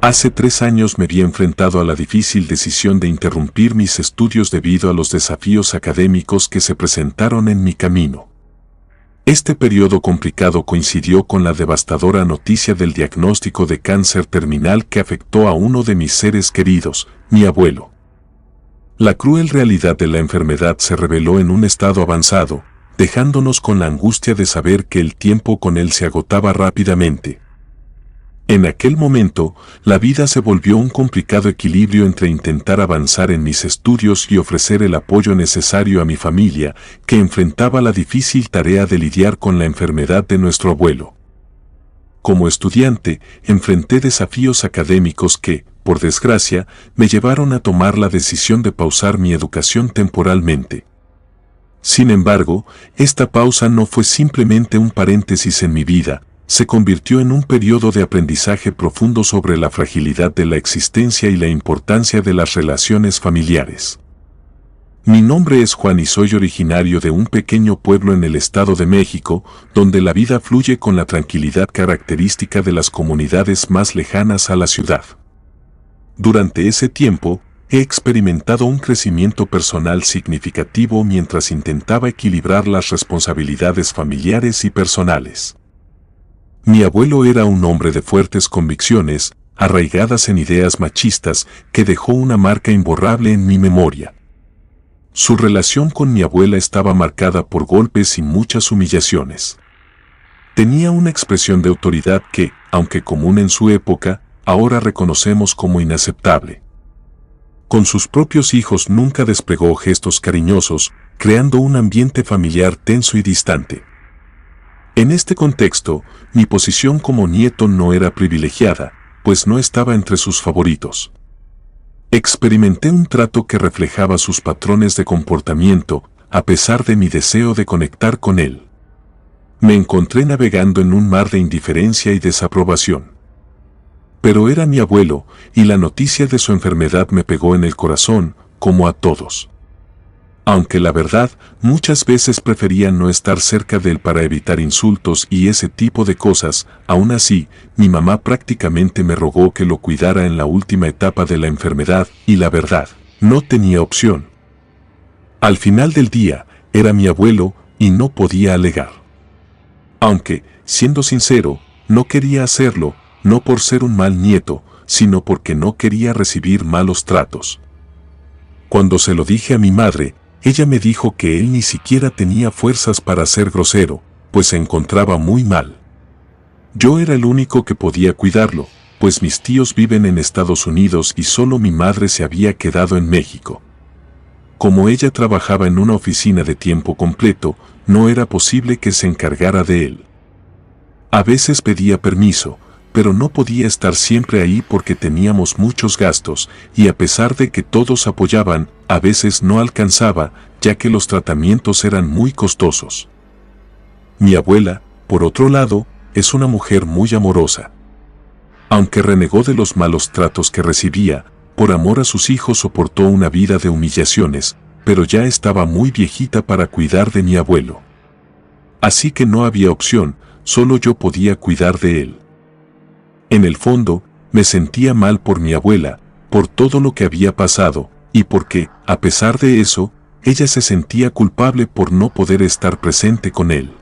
Hace 3 años me vi enfrentado a la difícil decisión de interrumpir mis estudios debido a los desafíos académicos que se presentaron en mi camino. Este periodo complicado coincidió con la devastadora noticia del diagnóstico de cáncer terminal que afectó a uno de mis seres queridos, mi abuelo. La cruel realidad de la enfermedad se reveló en un estado avanzado, dejándonos con la angustia de saber que el tiempo con él se agotaba rápidamente. En aquel momento, la vida se volvió un complicado equilibrio entre intentar avanzar en mis estudios y ofrecer el apoyo necesario a mi familia, que enfrentaba la difícil tarea de lidiar con la enfermedad de nuestro abuelo. Como estudiante, enfrenté desafíos académicos que, por desgracia, me llevaron a tomar la decisión de pausar mi educación temporalmente. Sin embargo, esta pausa no fue simplemente un paréntesis en mi vida, se convirtió en un periodo de aprendizaje profundo sobre la fragilidad de la existencia y la importancia de las relaciones familiares. Mi nombre es Juan y soy originario de un pequeño pueblo en el Estado de México, donde la vida fluye con la tranquilidad característica de las comunidades más lejanas a la ciudad. Durante ese tiempo, he experimentado un crecimiento personal significativo mientras intentaba equilibrar las responsabilidades familiares y personales. Mi abuelo era un hombre de fuertes convicciones, arraigadas en ideas machistas, que dejó una marca imborrable en mi memoria. Su relación con mi abuela estaba marcada por golpes y muchas humillaciones. Tenía una expresión de autoridad que, aunque común en su época, ahora reconocemos como inaceptable. Con sus propios hijos nunca desplegó gestos cariñosos, creando un ambiente familiar tenso y distante. En este contexto, mi posición como nieto no era privilegiada, pues no estaba entre sus favoritos. Experimenté un trato que reflejaba sus patrones de comportamiento, a pesar de mi deseo de conectar con él. Me encontré navegando en un mar de indiferencia y desaprobación. Pero era mi abuelo, y la noticia de su enfermedad me pegó en el corazón, como a todos. Aunque la verdad, muchas veces prefería no estar cerca de él para evitar insultos y ese tipo de cosas, aún así, mi mamá prácticamente me rogó que lo cuidara en la última etapa de la enfermedad, y la verdad, no tenía opción. Al final del día, era mi abuelo, y no podía alegar. Aunque, siendo sincero, no quería hacerlo, no por ser un mal nieto, sino porque no quería recibir malos tratos. Cuando se lo dije a mi madre, ella me dijo que él ni siquiera tenía fuerzas para ser grosero, pues se encontraba muy mal. Yo era el único que podía cuidarlo, pues mis tíos viven en Estados Unidos y solo mi madre se había quedado en México. Como ella trabajaba en una oficina de tiempo completo, no era posible que se encargara de él. A veces pedía permiso, pero no podía estar siempre ahí porque teníamos muchos gastos, y a pesar de que todos apoyaban, a veces no alcanzaba, ya que los tratamientos eran muy costosos. Mi abuela, por otro lado, es una mujer muy amorosa. Aunque renegó de los malos tratos que recibía, por amor a sus hijos soportó una vida de humillaciones, pero ya estaba muy viejita para cuidar de mi abuelo. Así que no había opción, solo yo podía cuidar de él. En el fondo, me sentía mal por mi abuela, por todo lo que había pasado, y porque, a pesar de eso, ella se sentía culpable por no poder estar presente con él.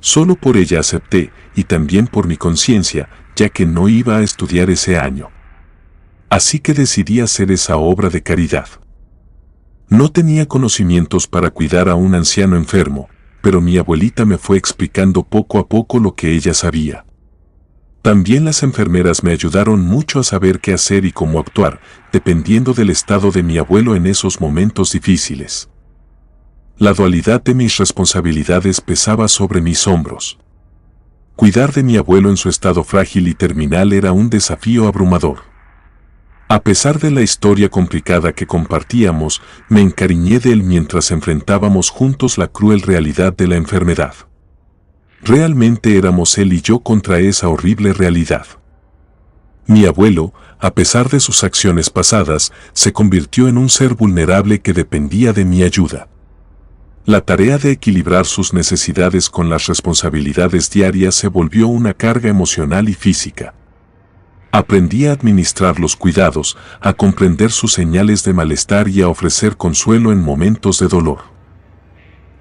Solo por ella acepté, y también por mi conciencia, ya que no iba a estudiar ese año. Así que decidí hacer esa obra de caridad. No tenía conocimientos para cuidar a un anciano enfermo, pero mi abuelita me fue explicando poco a poco lo que ella sabía. También las enfermeras me ayudaron mucho a saber qué hacer y cómo actuar, dependiendo del estado de mi abuelo en esos momentos difíciles. La dualidad de mis responsabilidades pesaba sobre mis hombros. Cuidar de mi abuelo en su estado frágil y terminal era un desafío abrumador. A pesar de la historia complicada que compartíamos, me encariñé de él mientras enfrentábamos juntos la cruel realidad de la enfermedad. Realmente éramos él y yo contra esa horrible realidad. Mi abuelo, a pesar de sus acciones pasadas, se convirtió en un ser vulnerable que dependía de mi ayuda. La tarea de equilibrar sus necesidades con las responsabilidades diarias se volvió una carga emocional y física. Aprendí a administrar los cuidados, a comprender sus señales de malestar y a ofrecer consuelo en momentos de dolor.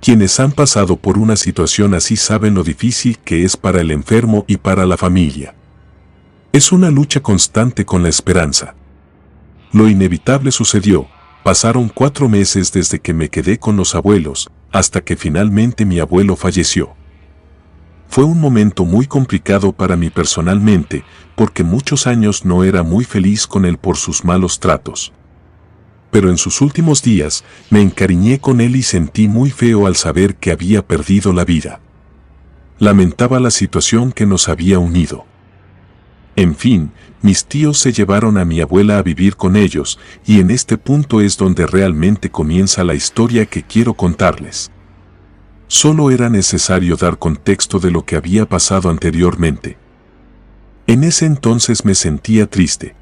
Quienes han pasado por una situación así saben lo difícil que es para el enfermo y para la familia. Es una lucha constante con la esperanza. Lo inevitable sucedió. Pasaron 4 meses desde que me quedé con los abuelos, hasta que finalmente mi abuelo falleció. Fue un momento muy complicado para mí personalmente, porque muchos años no era muy feliz con él por sus malos tratos. Pero en sus últimos días, me encariñé con él y sentí muy feo al saber que había perdido la vida. Lamentaba la situación que nos había unido. En fin, mis tíos se llevaron a mi abuela a vivir con ellos, y en este punto es donde realmente comienza la historia que quiero contarles. Solo era necesario dar contexto de lo que había pasado anteriormente. En ese entonces me sentía triste.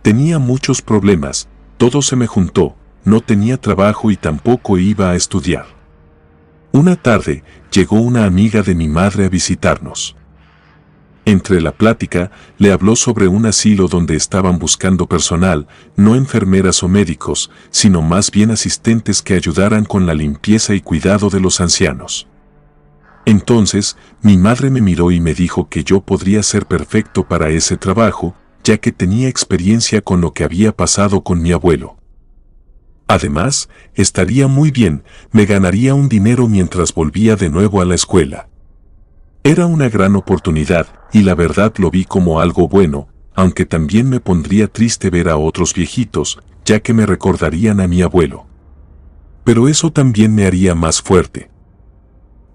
Tenía muchos problemas, todo se me juntó, no tenía trabajo y tampoco iba a estudiar. Una tarde, llegó una amiga de mi madre a visitarnos. Entre la plática, le habló sobre un asilo donde estaban buscando personal, no enfermeras o médicos, sino más bien asistentes que ayudaran con la limpieza y cuidado de los ancianos. Entonces, mi madre me miró y me dijo que yo podría ser perfecto para ese trabajo, ya que tenía experiencia con lo que había pasado con mi abuelo. Además, estaría muy bien, me ganaría un dinero mientras volvía de nuevo a la escuela. Era una gran oportunidad, y la verdad lo vi como algo bueno, aunque también me pondría triste ver a otros viejitos, ya que me recordarían a mi abuelo. Pero eso también me haría más fuerte.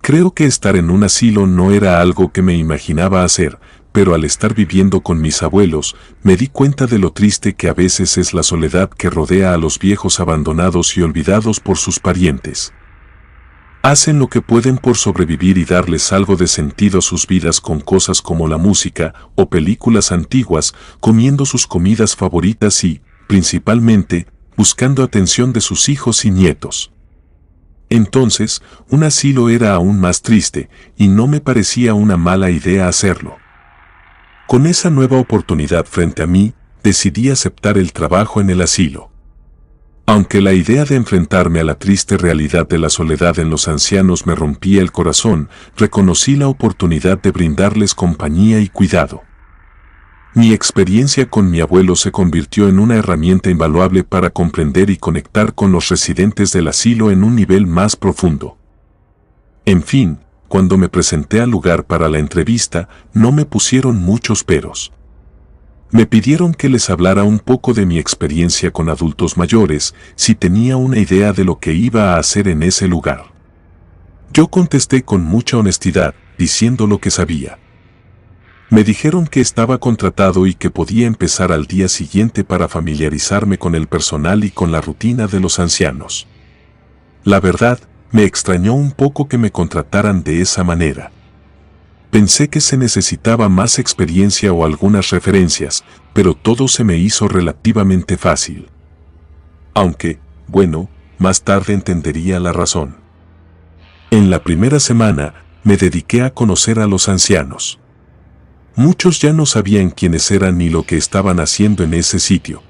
Creo que estar en un asilo no era algo que me imaginaba hacer, pero al estar viviendo con mis abuelos, me di cuenta de lo triste que a veces es la soledad que rodea a los viejos abandonados y olvidados por sus parientes. Hacen lo que pueden por sobrevivir y darles algo de sentido a sus vidas con cosas como la música o películas antiguas, comiendo sus comidas favoritas y, principalmente, buscando atención de sus hijos y nietos. Entonces, un asilo era aún más triste, y no me parecía una mala idea hacerlo. Con esa nueva oportunidad frente a mí, decidí aceptar el trabajo en el asilo. Aunque la idea de enfrentarme a la triste realidad de la soledad en los ancianos me rompía el corazón, reconocí la oportunidad de brindarles compañía y cuidado. Mi experiencia con mi abuelo se convirtió en una herramienta invaluable para comprender y conectar con los residentes del asilo en un nivel más profundo. En fin, cuando me presenté al lugar para la entrevista, no me pusieron muchos peros. Me pidieron que les hablara un poco de mi experiencia con adultos mayores, si tenía una idea de lo que iba a hacer en ese lugar. Yo contesté con mucha honestidad, diciendo lo que sabía. Me dijeron que estaba contratado y que podía empezar al día siguiente para familiarizarme con el personal y con la rutina de los ancianos. La verdad, me extrañó un poco que me contrataran de esa manera. Pensé que se necesitaba más experiencia o algunas referencias, pero todo se me hizo relativamente fácil. Aunque, bueno, más tarde entendería la razón. En la primera semana, me dediqué a conocer a los ancianos. Muchos ya no sabían quiénes eran ni lo que estaban haciendo en ese sitio.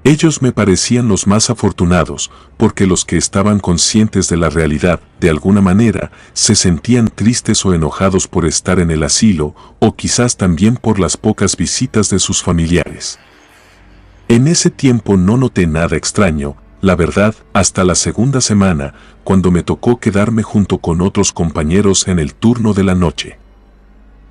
Ellos me parecían los más afortunados, porque los que estaban conscientes de la realidad, de alguna manera, se sentían tristes o enojados por estar en el asilo, o quizás también por las pocas visitas de sus familiares. En ese tiempo no noté nada extraño, la verdad, hasta la segunda semana, cuando me tocó quedarme junto con otros compañeros en el turno de la noche.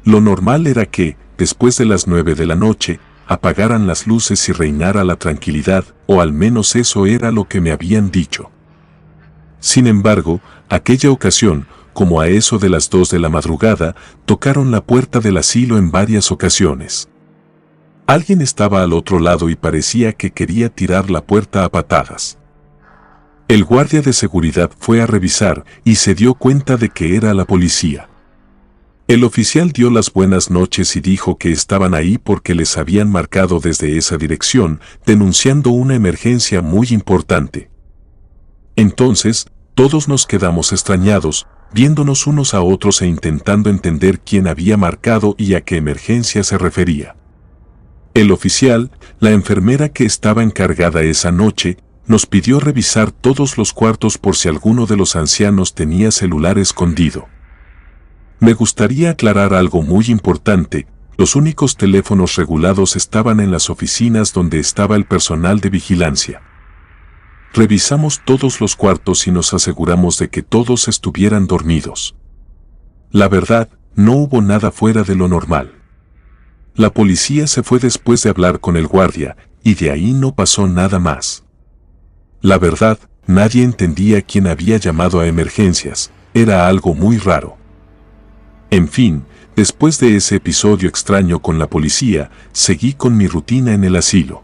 Lo normal era que, después de las 9 de la noche, apagaran las luces y reinara la tranquilidad, o al menos eso era lo que me habían dicho. Sin embargo, aquella ocasión, como a eso de las 2 de la madrugada, tocaron la puerta del asilo en varias ocasiones. Alguien estaba al otro lado y parecía que quería tirar la puerta a patadas. El guardia de seguridad fue a revisar y se dio cuenta de que era la policía. El oficial dio las buenas noches y dijo que estaban ahí porque les habían marcado desde esa dirección, denunciando una emergencia muy importante. Entonces, todos nos quedamos extrañados, viéndonos unos a otros e intentando entender quién había marcado y a qué emergencia se refería. El oficial, la enfermera que estaba encargada esa noche, nos pidió revisar todos los cuartos por si alguno de los ancianos tenía celular escondido. Me gustaría aclarar algo muy importante: los únicos teléfonos regulados estaban en las oficinas donde estaba el personal de vigilancia. Revisamos todos los cuartos y nos aseguramos de que todos estuvieran dormidos. La verdad, no hubo nada fuera de lo normal. La policía se fue después de hablar con el guardia, y de ahí no pasó nada más. La verdad, nadie entendía quién había llamado a emergencias, era algo muy raro. En fin, después de ese episodio extraño con la policía, seguí con mi rutina en el asilo.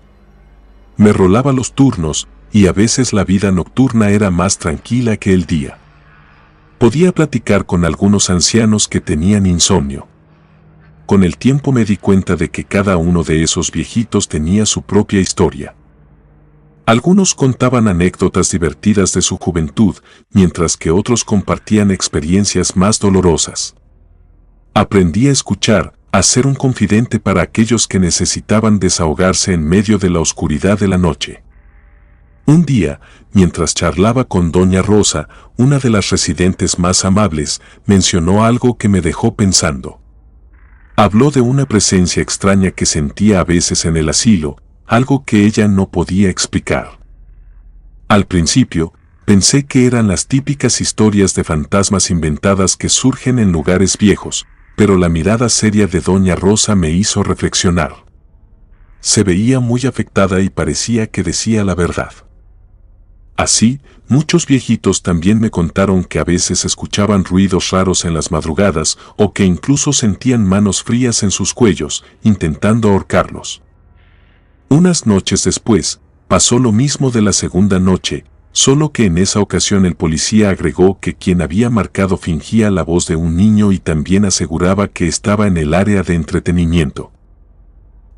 Me rolaba los turnos, y a veces la vida nocturna era más tranquila que el día. Podía platicar con algunos ancianos que tenían insomnio. Con el tiempo me di cuenta de que cada uno de esos viejitos tenía su propia historia. Algunos contaban anécdotas divertidas de su juventud, mientras que otros compartían experiencias más dolorosas. Aprendí a escuchar, a ser un confidente para aquellos que necesitaban desahogarse en medio de la oscuridad de la noche. Un día, mientras charlaba con Doña Rosa, una de las residentes más amables, mencionó algo que me dejó pensando. Habló de una presencia extraña que sentía a veces en el asilo, algo que ella no podía explicar. Al principio, pensé que eran las típicas historias de fantasmas inventadas que surgen en lugares viejos, pero la mirada seria de Doña Rosa me hizo reflexionar. Se veía muy afectada y parecía que decía la verdad. Así, muchos viejitos también me contaron que a veces escuchaban ruidos raros en las madrugadas o que incluso sentían manos frías en sus cuellos, intentando ahorcarlos. Unas noches después, pasó lo mismo de la segunda noche, solo que en esa ocasión el policía agregó que quien había marcado fingía la voz de un niño y también aseguraba que estaba en el área de entretenimiento.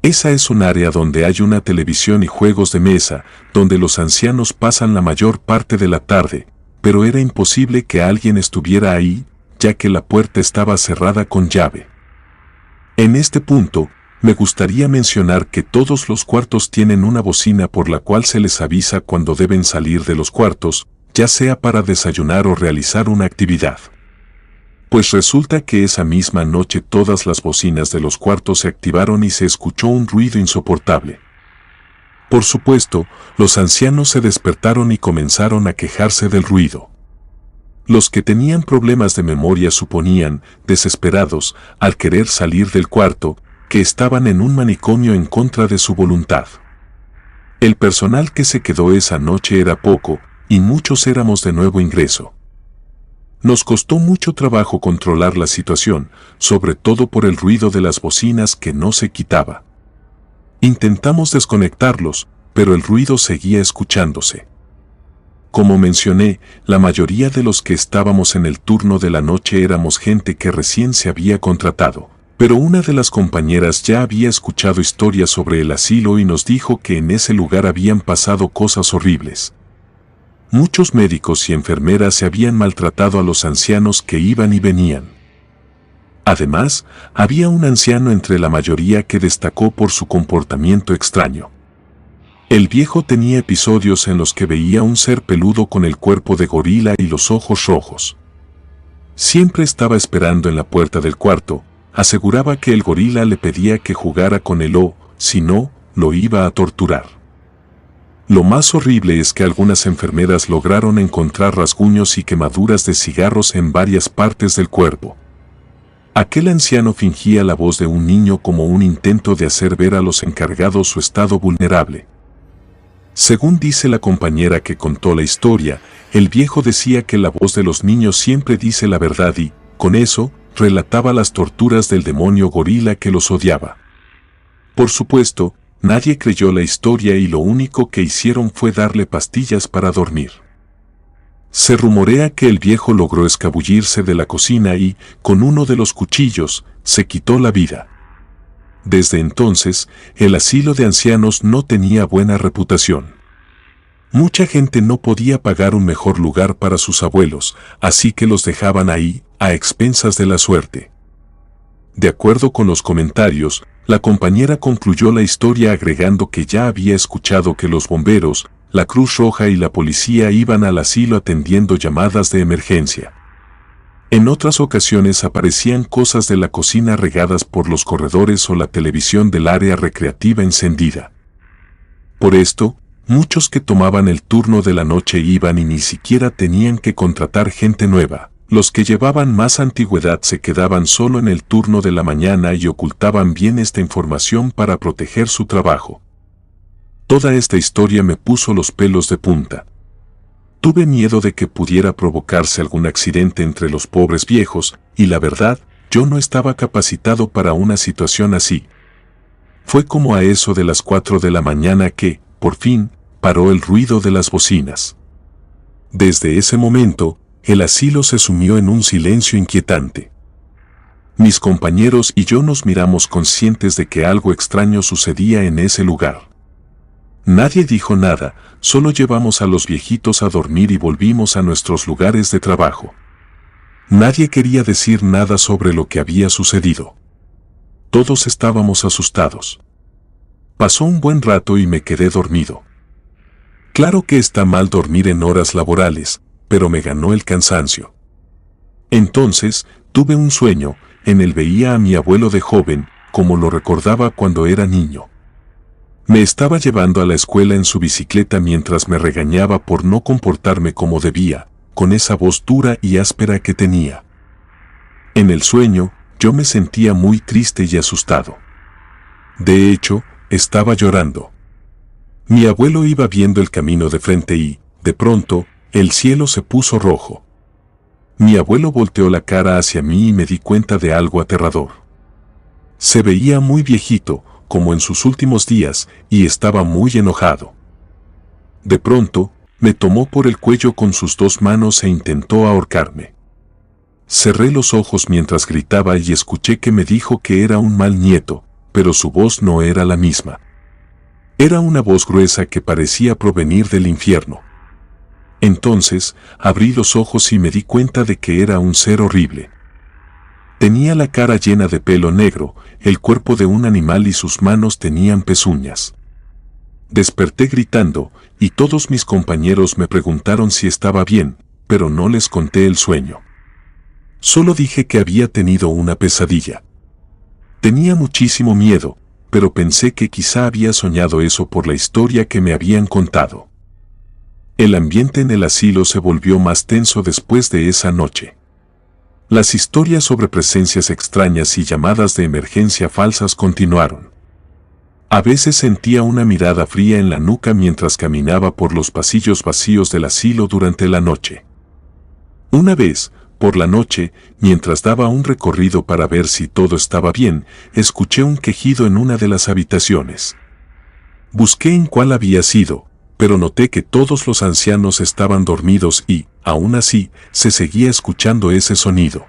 Esa es un área donde hay una televisión y juegos de mesa, donde los ancianos pasan la mayor parte de la tarde, pero era imposible que alguien estuviera ahí, ya que la puerta estaba cerrada con llave. En este punto, me gustaría mencionar que todos los cuartos tienen una bocina por la cual se les avisa cuando deben salir de los cuartos, ya sea para desayunar o realizar una actividad. Pues resulta que esa misma noche todas las bocinas de los cuartos se activaron y se escuchó un ruido insoportable. Por supuesto, los ancianos se despertaron y comenzaron a quejarse del ruido. Los que tenían problemas de memoria suponían, desesperados, al querer salir del cuarto, que estaban en un manicomio en contra de su voluntad. El personal que se quedó esa noche era poco, y muchos éramos de nuevo ingreso. Nos costó mucho trabajo controlar la situación, sobre todo por el ruido de las bocinas que no se quitaba. Intentamos desconectarlos, pero el ruido seguía escuchándose. Como mencioné, la mayoría de los que estábamos en el turno de la noche éramos gente que recién se había contratado, pero una de las compañeras ya había escuchado historias sobre el asilo y nos dijo que en ese lugar habían pasado cosas horribles. Muchos médicos y enfermeras se habían maltratado a los ancianos que iban y venían. Además, había un anciano entre la mayoría que destacó por su comportamiento extraño. El viejo tenía episodios en los que veía un ser peludo con el cuerpo de gorila y los ojos rojos. Siempre estaba esperando en la puerta del cuarto, aseguraba que el gorila le pedía que jugara con él o, si no, lo iba a torturar. Lo más horrible es que algunas enfermeras lograron encontrar rasguños y quemaduras de cigarros en varias partes del cuerpo. Aquel anciano fingía la voz de un niño como un intento de hacer ver a los encargados su estado vulnerable. Según dice la compañera que contó la historia, el viejo decía que la voz de los niños siempre dice la verdad y, con eso, relataba las torturas del demonio gorila que los odiaba. Por supuesto, nadie creyó la historia y lo único que hicieron fue darle pastillas para dormir. Se rumorea que el viejo logró escabullirse de la cocina y, con uno de los cuchillos, se quitó la vida. Desde entonces, el asilo de ancianos no tenía buena reputación. Mucha gente no podía pagar un mejor lugar para sus abuelos, así que los dejaban ahí, a expensas de la suerte. De acuerdo con los comentarios, La compañera concluyó la historia agregando que ya había escuchado que los bomberos, la Cruz Roja y la policía iban al asilo atendiendo llamadas de emergencia. En otras ocasiones aparecían cosas de la cocina regadas por los corredores o la televisión del área recreativa encendida. Por esto, muchos que tomaban el turno de la noche iban y ni siquiera tenían que contratar gente nueva. Los que llevaban más antigüedad se quedaban solo en el turno de la mañana y ocultaban bien esta información para proteger su trabajo. Toda esta historia me puso los pelos de punta. Tuve miedo de que pudiera provocarse algún accidente entre los pobres viejos, y la verdad, yo no estaba capacitado para una situación así. Fue como a eso de las 4 de la mañana que, por fin, paró el ruido de las bocinas. Desde ese momento, el asilo se sumió en un silencio inquietante. Mis compañeros y yo nos miramos conscientes de que algo extraño sucedía en ese lugar. Nadie dijo nada, solo llevamos a los viejitos a dormir y volvimos a nuestros lugares de trabajo. Nadie quería decir nada sobre lo que había sucedido. Todos estábamos asustados. Pasó un buen rato y me quedé dormido. Claro que está mal dormir en horas laborales, pero me ganó el cansancio. Entonces, tuve un sueño, en el veía a mi abuelo de joven, como lo recordaba cuando era niño. Me estaba llevando a la escuela en su bicicleta mientras me regañaba por no comportarme como debía, con esa voz dura y áspera que tenía. En el sueño, yo me sentía muy triste y asustado. De hecho, estaba llorando. Mi abuelo iba viendo el camino de frente y, de pronto, el cielo se puso rojo. Mi abuelo volteó la cara hacia mí y me di cuenta de algo aterrador. Se veía muy viejito, como en sus últimos días, y estaba muy enojado. De pronto, me tomó por el cuello con sus 2 manos e intentó ahorcarme. Cerré los ojos mientras gritaba y escuché que me dijo que era un mal nieto, pero su voz no era la misma. Era una voz gruesa que parecía provenir del infierno. Entonces, abrí los ojos y me di cuenta de que era un ser horrible. Tenía la cara llena de pelo negro, el cuerpo de un animal y sus manos tenían pezuñas. Desperté gritando, y todos mis compañeros me preguntaron si estaba bien, pero no les conté el sueño. Solo dije que había tenido una pesadilla. Tenía muchísimo miedo, pero pensé que quizá había soñado eso por la historia que me habían contado. El ambiente en el asilo se volvió más tenso después de esa noche. Las historias sobre presencias extrañas y llamadas de emergencia falsas continuaron. A veces sentía una mirada fría en la nuca mientras caminaba por los pasillos vacíos del asilo durante la noche. Una vez, por la noche, mientras daba un recorrido para ver si todo estaba bien, escuché un quejido en una de las habitaciones. Busqué en cuál había sido, pero noté que todos los ancianos estaban dormidos y, aún así, se seguía escuchando ese sonido.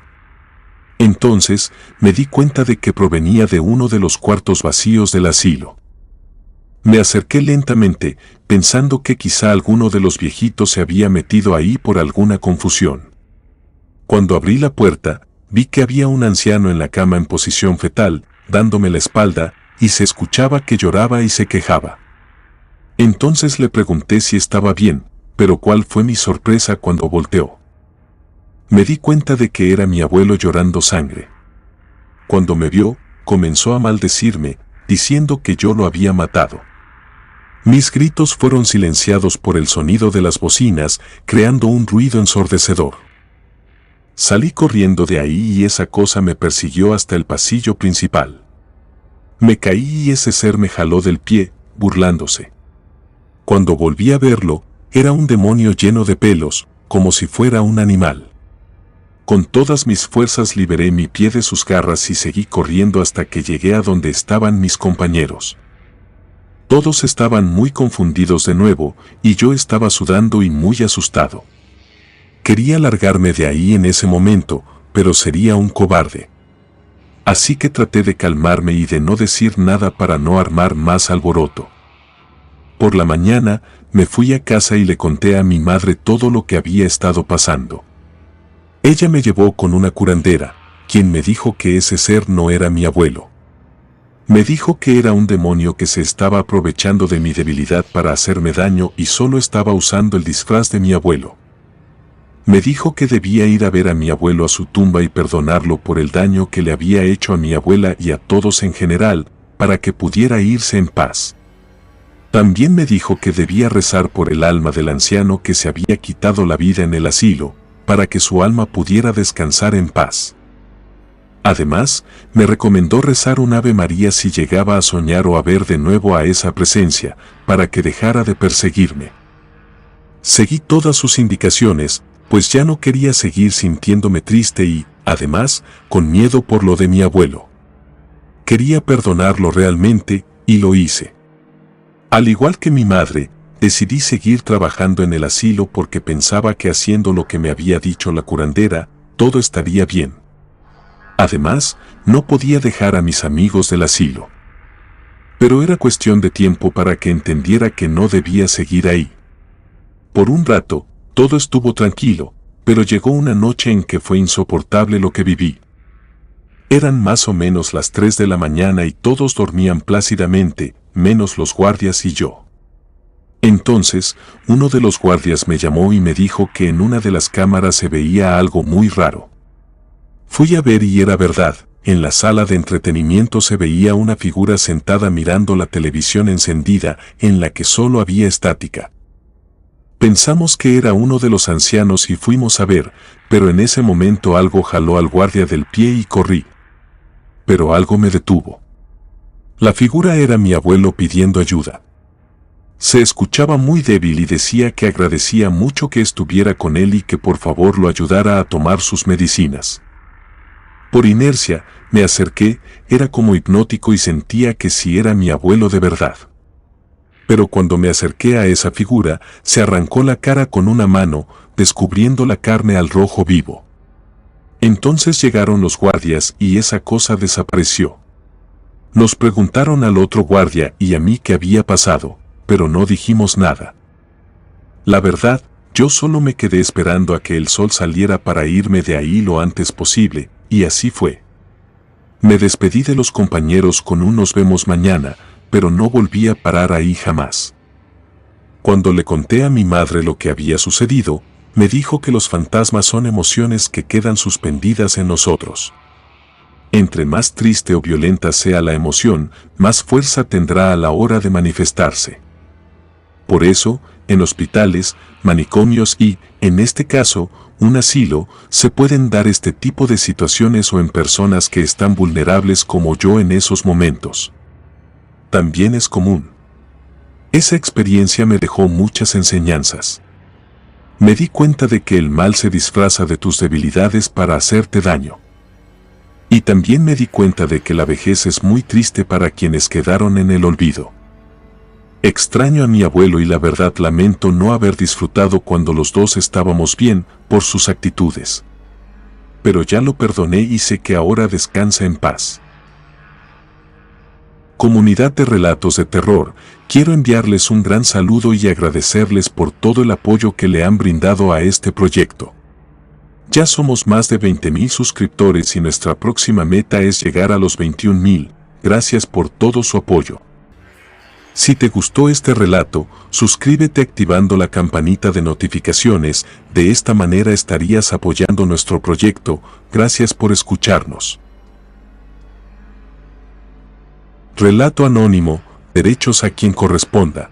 Entonces, me di cuenta de que provenía de uno de los cuartos vacíos del asilo. Me acerqué lentamente, pensando que quizá alguno de los viejitos se había metido ahí por alguna confusión. Cuando abrí la puerta, vi que había un anciano en la cama en posición fetal, dándome la espalda, y se escuchaba que lloraba y se quejaba. Entonces le pregunté si estaba bien, pero cuál fue mi sorpresa cuando volteó. Me di cuenta de que era mi abuelo llorando sangre. Cuando me vio, comenzó a maldecirme, diciendo que yo lo había matado. Mis gritos fueron silenciados por el sonido de las bocinas, creando un ruido ensordecedor. Salí corriendo de ahí y esa cosa me persiguió hasta el pasillo principal. Me caí y ese ser me jaló del pie, burlándose. Cuando volví a verlo, era un demonio lleno de pelos, como si fuera un animal. Con todas mis fuerzas liberé mi pie de sus garras y seguí corriendo hasta que llegué a donde estaban mis compañeros. Todos estaban muy confundidos de nuevo, y yo estaba sudando y muy asustado. Quería largarme de ahí en ese momento, pero sería un cobarde. Así que traté de calmarme y de no decir nada para no armar más alboroto. Por la mañana, me fui a casa y le conté a mi madre todo lo que había estado pasando. Ella me llevó con una curandera, quien me dijo que ese ser no era mi abuelo. Me dijo que era un demonio que se estaba aprovechando de mi debilidad para hacerme daño y solo estaba usando el disfraz de mi abuelo. Me dijo que debía ir a ver a mi abuelo a su tumba y perdonarlo por el daño que le había hecho a mi abuela y a todos en general, para que pudiera irse en paz. También me dijo que debía rezar por el alma del anciano que se había quitado la vida en el asilo, para que su alma pudiera descansar en paz. Además, me recomendó rezar un Ave María si llegaba a soñar o a ver de nuevo a esa presencia, para que dejara de perseguirme. Seguí todas sus indicaciones, pues ya no quería seguir sintiéndome triste y, además, con miedo por lo de mi abuelo. Quería perdonarlo realmente, y lo hice. Al igual que mi madre, decidí seguir trabajando en el asilo porque pensaba que haciendo lo que me había dicho la curandera, todo estaría bien. Además, no podía dejar a mis amigos del asilo. Pero era cuestión de tiempo para que entendiera que no debía seguir ahí. Por un rato, todo estuvo tranquilo, pero llegó una noche en que fue insoportable lo que viví. Eran más o menos las 3 de la mañana y todos dormían plácidamente, menos los guardias y yo. Entonces, uno de los guardias me llamó y me dijo que en una de las cámaras se veía algo muy raro. Fui a ver y era verdad, en la sala de entretenimiento se veía una figura sentada mirando la televisión encendida, en la que solo había estática. Pensamos que era uno de los ancianos y fuimos a ver, pero en ese momento algo jaló al guardia del pie y corrí. Pero algo me detuvo. La figura era mi abuelo pidiendo ayuda. Se escuchaba muy débil y decía que agradecía mucho que estuviera con él y que por favor lo ayudara a tomar sus medicinas. Por inercia, me acerqué, era como hipnótico y sentía que sí era mi abuelo de verdad. Pero cuando me acerqué a esa figura, se arrancó la cara con una mano, descubriendo la carne al rojo vivo. Entonces llegaron los guardias y esa cosa desapareció. Nos preguntaron al otro guardia y a mí qué había pasado, pero no dijimos nada. La verdad, yo solo me quedé esperando a que el sol saliera para irme de ahí lo antes posible, y así fue. Me despedí de los compañeros con un nos vemos mañana, pero no volví a parar ahí jamás. Cuando le conté a mi madre lo que había sucedido, me dijo que los fantasmas son emociones que quedan suspendidas en nosotros. Entre más triste o violenta sea la emoción, más fuerza tendrá a la hora de manifestarse. Por eso, en hospitales, manicomios y, en este caso, un asilo, se pueden dar este tipo de situaciones o en personas que están vulnerables como yo en esos momentos. También es común. Esa experiencia me dejó muchas enseñanzas. Me di cuenta de que el mal se disfraza de tus debilidades para hacerte daño. Y también me di cuenta de que la vejez es muy triste para quienes quedaron en el olvido. Extraño a mi abuelo y la verdad lamento no haber disfrutado cuando los dos estábamos bien por sus actitudes. Pero ya lo perdoné y sé que ahora descansa en paz. Comunidad de Relatos de Terror, quiero enviarles un gran saludo y agradecerles por todo el apoyo que le han brindado a este proyecto. Ya somos más de 20,000 suscriptores y nuestra próxima meta es llegar a los 21,000. Gracias por todo su apoyo. Si te gustó este relato, suscríbete activando la campanita de notificaciones, de esta manera estarías apoyando nuestro proyecto. Gracias por escucharnos. Relato anónimo, derechos a quien corresponda.